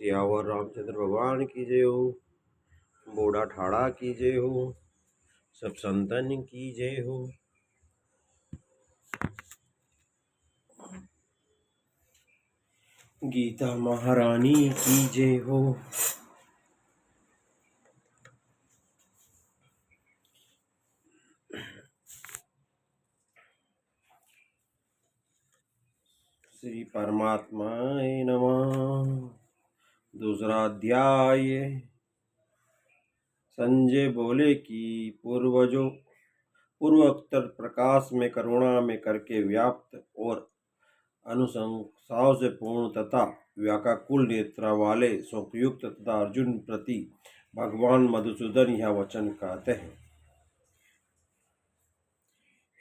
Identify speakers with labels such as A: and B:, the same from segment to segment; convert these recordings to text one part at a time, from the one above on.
A: सियावर रामचंद्र भगवान की जय हो। बूढ़ा ठाड़ा की जय हो। सब संतन की जय हो। गीता महारानी की जय हो। श्री परमात्माय नमः। दूसरा अध्याय। संजय बोले कि पूर्वोत्तर प्रकाश में करुणा में करके व्याप्त और अनुशंसाओं से पूर्ण तथा व्याकुल नेत्र वाले शोकयुक्त तथा अर्जुन प्रति भगवान मधुसूदन यह वचन कहते हैं।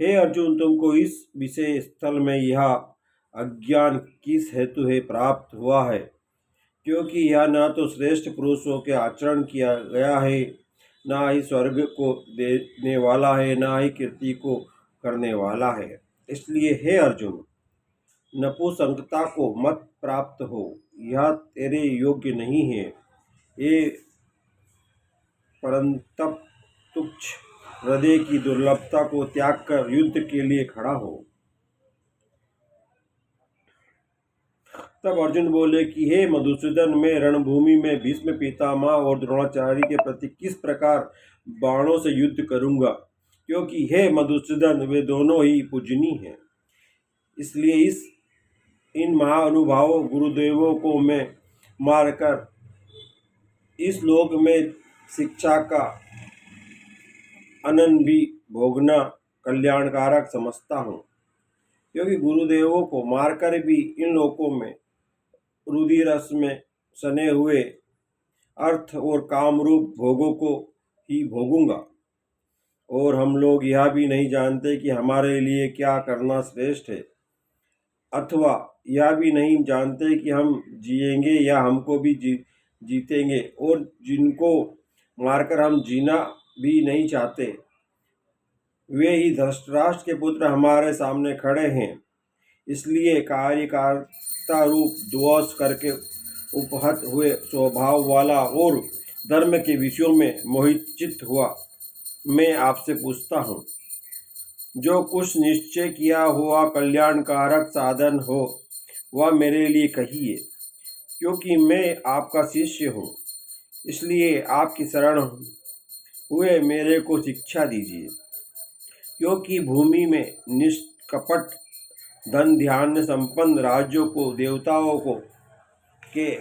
A: हे अर्जुन, तुमको इस विषय स्थल में यह अज्ञान किस हेतु है प्राप्त हुआ है, क्योंकि यह न तो श्रेष्ठ पुरुषों के आचरण किया गया है, न ही स्वर्ग को देने वाला है, न ही कीर्ति को करने वाला है। इसलिए हे अर्जुन, नपुंसकता को मत प्राप्त हो, यह तेरे योग्य नहीं है। ये परंतप तुच्छ हृदय की दुर्लभता को त्याग कर युद्ध के लिए खड़ा हो। तब अर्जुन बोले कि हे मधुसूदन, मैं रणभूमि में भीष्म पितामह और द्रोणाचार्य के प्रति किस प्रकार बाणों से युद्ध करूंगा, क्योंकि हे मधुसूदन, वे दोनों ही पूजनीय हैं। इसलिए इन महानुभावों गुरुदेवों को मैं मारकर इस लोक में शिक्षा का आनंद भी भोगना कल्याणकारक समझता हूँ, क्योंकि गुरुदेवों को मारकर भी इन लोकों में रुधिर रस में सने हुए अर्थ और कामरूप भोगों को ही भोगूंगा। और हम लोग यह भी नहीं जानते कि हमारे लिए क्या करना श्रेष्ठ है, अथवा यह भी नहीं जानते कि हम जिएंगे या हमको भी जीतेंगे, और जिनको मारकर हम जीना भी नहीं चाहते, वे ही धृतराष्ट्र के पुत्र हमारे सामने खड़े हैं। इसलिए कार्यकारिता रूप दोष करके उपहत हुए स्वभाव वाला और धर्म के विषयों में मोहित चित्त हुआ मैं आपसे पूछता हूँ, जो कुछ निश्चय किया हुआ कल्याणकारक साधन हो वह मेरे लिए कहिए, क्योंकि मैं आपका शिष्य हूँ। इसलिए आपकी शरण हुए मेरे को शिक्षा दीजिए, क्योंकि भूमि में निष्कपट धन ध्यान संपन्न राज्यों को देवताओं को के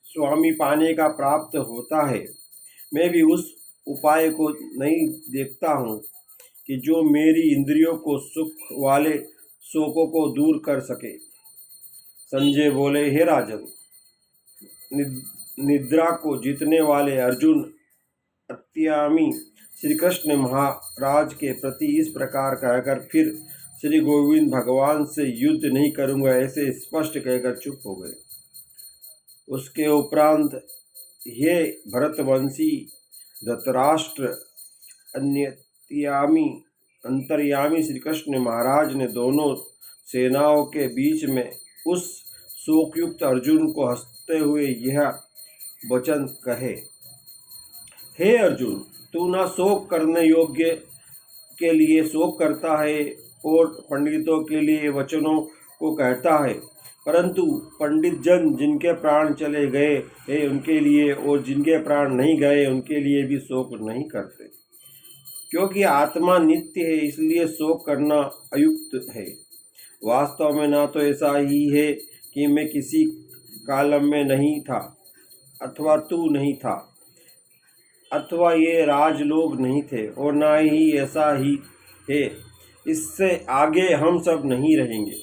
A: स्वामी पाने का प्राप्त होता है। मैं भी उस उपाय को नहीं देखता हूँ कि जो मेरी इंद्रियों को सुख वाले शोकों को दूर कर सके। संजय बोले, हे राजन, निद्रा को जीतने वाले अर्जुन अत्यामी श्री कृष्ण महाराज के प्रति इस प्रकार कहकर फिर श्री गोविंद भगवान से युद्ध नहीं करूंगा ऐसे स्पष्ट कहकर चुप हो गए। उसके उपरांत ये भरतवंशी धृतराष्ट्र अंतर्यामी श्री कृष्ण महाराज ने दोनों सेनाओं के बीच में उस शोकयुक्त अर्जुन को हंसते हुए यह वचन कहे, हे अर्जुन, तू न शोक करने योग्य के लिए शोक करता है और पंडितों के लिए वचनों को कहता है, परंतु पंडित जन जिनके प्राण चले गए हैं उनके लिए और जिनके प्राण नहीं गए उनके लिए भी शोक नहीं करते, क्योंकि आत्मा नित्य है, इसलिए शोक करना अयुक्त है। वास्तव में ना तो ऐसा ही है कि मैं किसी कालम में नहीं था, अथवा तू नहीं था, अथवा ये राजलोग नहीं थे, और ना ही ऐसा ही है इससे आगे हम सब नहीं रहेंगे।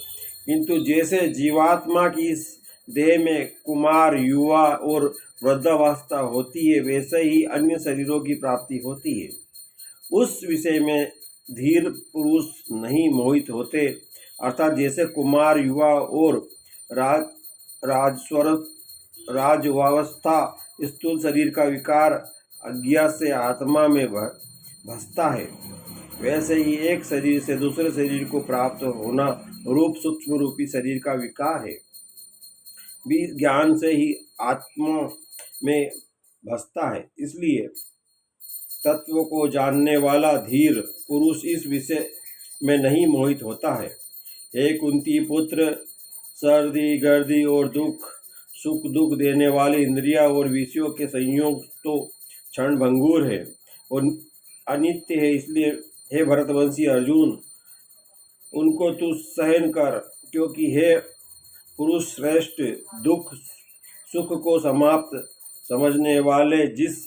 A: किंतु जैसे जीवात्मा की इस देह में कुमार, युवा और वृद्धावस्था होती है, वैसे ही अन्य शरीरों की प्राप्ति होती है। उस विषय में धीर पुरुष नहीं मोहित होते, अर्थात जैसे कुमार, युवा और राजवावस्था स्थूल शरीर का विकार अज्ञान से आत्मा में भसता है, वैसे ही एक शरीर से दूसरे शरीर को प्राप्त होना रूप सूक्ष्म रूपी शरीर का विकार है। बीज ज्ञान से ही आत्मा में बसता है। इसलिए तत्व को जानने वाला धीर पुरुष इस विषय में नहीं मोहित होता है। हे कुंती पुत्र, सर्दी गर्दी और दुख सुख दुख देने वाली इंद्रिया और विषयों के संयोग तो क्षण भंगुर है और अनित्य है। इसलिए हे भरतवंशी अर्जुन, उनको तू सहन कर, क्योंकि हे पुरुष श्रेष्ठ, दुख सुख को समाप्त समझने वाले जिस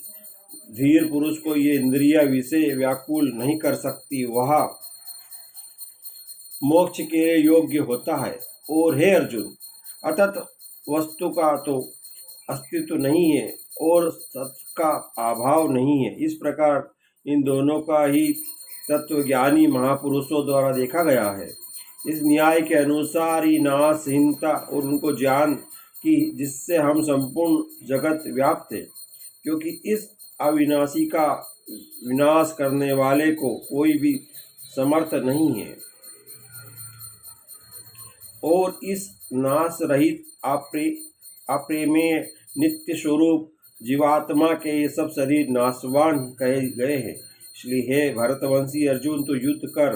A: धीर पुरुष को ये इंद्रिया विषय व्याकुल नहीं कर सकती, वह मोक्ष के योग्य होता है। और हे अर्जुन, अतत वस्तु का तो अस्तित्व नहीं है और सत्य का अभाव नहीं है। इस प्रकार इन दोनों का ही तत्वज्ञानी महापुरुषों द्वारा देखा गया है। इस न्याय के अनुसार ही नाशहीनता और उनको ज्ञान की जिससे हम संपूर्ण जगत व्याप्त है, क्योंकि इस अविनाशी का विनाश करने वाले को कोई भी समर्थ नहीं है। और इस नाश रहित अप्रेमेय नित्य स्वरूप जीवात्मा के ये सब शरीर नाशवान कहे गए हैं। इसलिए हे भरतवंशी अर्जुन, तो युद्ध कर।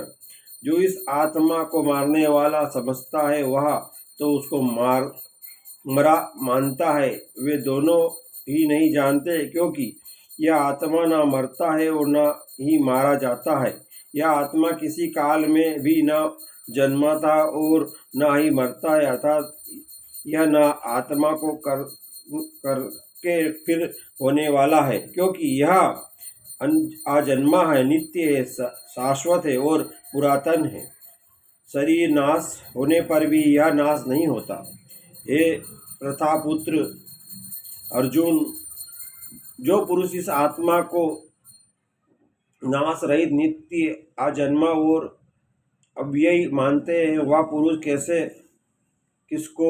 A: जो इस आत्मा को मारने वाला समझता है वह तो उसको मरा मानता है। वे दोनों ही नहीं जानते, क्योंकि यह आत्मा ना मरता है और ना ही मारा जाता है। यह आत्मा किसी काल में भी ना जन्माता और ना ही मरता है, अर्थात यह ना आत्मा को करके फिर होने वाला है, क्योंकि यह आजन्मा है, नित्य है, शाश्वत है और पुरातन है। शरीर नाश होने पर भी यह नाश नहीं होता। हे प्रथापुत्र अर्जुन, जो पुरुष इस आत्मा को नाश रहित नित्य आजन्मा और अव्ययी मानते हैं, वह पुरुष कैसे किसको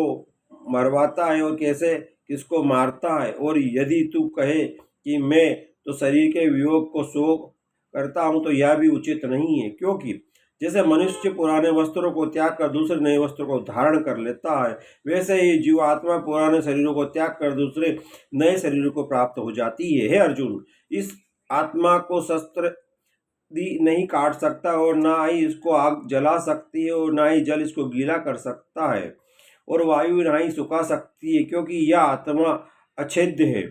A: मरवाता है और कैसे किसको मारता है। और यदि तू कहे कि मैं तो शरीर के वियोग को शोक करता हूँ, तो यह भी उचित नहीं है, क्योंकि जैसे मनुष्य पुराने वस्त्रों को त्याग कर दूसरे नए वस्त्रों को धारण कर लेता है, वैसे ही जीवात्मा पुराने शरीरों को त्याग कर दूसरे नए शरीरों को प्राप्त हो जाती है। हे अर्जुन, इस आत्मा को शस्त्र नहीं काट सकता और ना ही इसको आग जला सकती है और ना ही जल इसको गीला कर सकता है और वायु ना ही सुखा सकती है, क्योंकि यह आत्मा अछेद्य है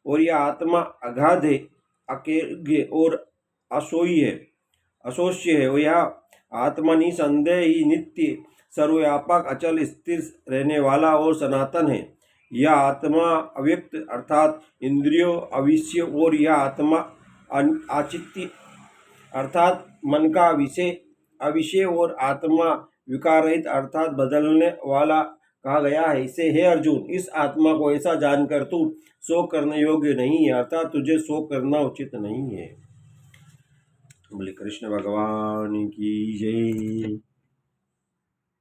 A: और यह आत्मा अगाध है, अकेग्य और अशोष्य है। और यह आत्मा निसंदेह ही नित्य सर्वव्यापक अचल स्थिर रहने वाला और सनातन है। यह आत्मा अव्यक्त अर्थात इंद्रियों अविष्य और यह आत्मा आचित्य अर्थात मन का अविषय और आत्मा विकार रहित अर्थात बदलने वाला कहा गया है। इसे हे अर्जुन, इस आत्मा को ऐसा जानकर तू शोक करने योग्य नहीं है, अर्थात तुझे शोक करना उचित नहीं है। बोले कृष्ण भगवान की जय।